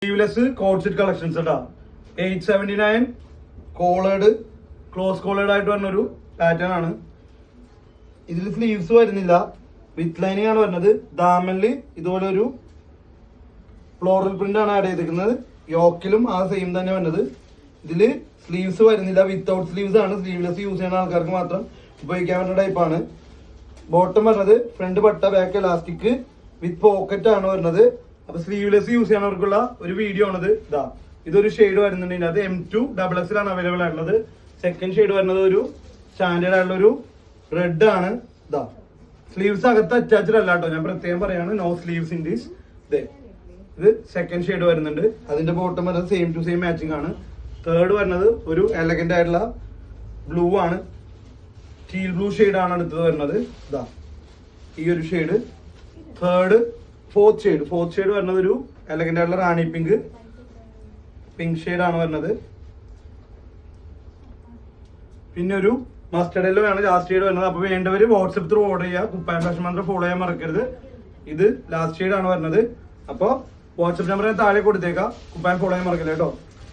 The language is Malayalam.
സ്ലീവ്ലെസ് കോഡ് സെറ്റ് കളക്ഷൻസ് കേട്ടോ. 879 കോളേഡ് ക്ലോസ് കോളേഡ് ആയിട്ട് വരുന്ന ഒരു പാറ്റേൺ ആണ്. ഇതിൽ സ്ലീവ്സ് വരുന്നില്ല, വിത്ത് ലൈനിങ് ആണ് വരുന്നത്. ദാമനില് ഇതുപോലെ ഒരു ഫ്ലോറൽ പ്രിന്റ് ആണ് ആഡ് ചെയ്തിരിക്കുന്നത്. യോക്കിലും ആ സെയിം തന്നെ വരുന്നത്. ഇതില് സ്ലീവ്സ് വരുന്നില്ല, വിത്തൗട്ട് സ്ലീവ്സ് ആണ്. സ്ലീവ്ലെസ് യൂസ് ചെയ്യുന്ന ആൾക്കാർക്ക് മാത്രം ഉപയോഗിക്കാൻ പറ്റുന്ന ടൈപ്പാണ്. ബോട്ടം വരുന്നത് ഫ്രണ്ട് പട്ട, ബാക്ക് എലാസ്റ്റിക് വിത്ത് പോക്കറ്റ് ആണ് വരുന്നത്. അപ്പൊ സ്ലീവ്ലെസ് യൂസ് ചെയ്യാനവർക്കുള്ള ഒരു വീഡിയോ ആണത്. ഇതാ ഇതൊരു ഷെയ്ഡ് വരുന്നുണ്ട്. ഇതിനകത്ത് M2 XXL ആണ് അവൈലബിൾ ആയിട്ടുള്ളത്. സെക്കൻഡ് ഷെയ്ഡ് വരുന്നത് ഒരു സ്റ്റാൻഡേർഡ് ആയിട്ടുള്ള ഒരു റെഡ് ആണ്. ഇതാ സ്ലീവ്സ് അകത്ത് അറ്റാച്ച്ഡ് അല്ല കേട്ടോ, ഞാൻ പ്രത്യേകം പറയാണ്. No sleeves in this. ഇത് സെക്കൻഡ് ഷെയ്ഡ് വരുന്നുണ്ട്. അതിന്റെ ബോട്ടം വരുന്നത് സെയിം ടു സെയിം മാച്ചിങ് ആണ്. തേർഡ് വരുന്നത് ഒരു എലഗന്റ് ആയിട്ടുള്ള ബ്ലൂ ആണ്. ടീൽ ബ്ലൂ ഷെയ്ഡ് ആണ് അടുത്തത് വരുന്നത്. ഇതാ ഈ ഒരു ഷെയ്ഡ്. ഫോർത്ത് ഷെയ്ഡ് വരുന്നത് ഒരു എലഗന്റ് ആയിട്ടുള്ള റാണി പിങ്ക് ഷെയ്ഡ് ആണ് വരുന്നത്. പിന്നെ ഒരു മസ്റ്റർഡ് യെല്ലോ ആണ് ലാസ്റ്റ് ഷെയ്ഡ് വരുന്നത്. അപ്പൊ വേണ്ടവര് വാട്സ്ആപ്പ് ത്രൂ ഓർഡർ ചെയ്യുക. കുപ്പായം ഫാഷൻ മാത്രം ഫോളോ ചെയ്യാൻ മറക്കരുത്. ഇത് ലാസ്റ്റ് ഷെയ്ഡ് ആണ് വരുന്നത്. അപ്പോൾ വാട്സ്ആപ്പ് നമ്പർ ഞാൻ താഴെ കൊടുത്തേക്കാം. കുപ്പായം ഫോളോ ചെയ്യാൻ മറക്കില്ല കേട്ടോ.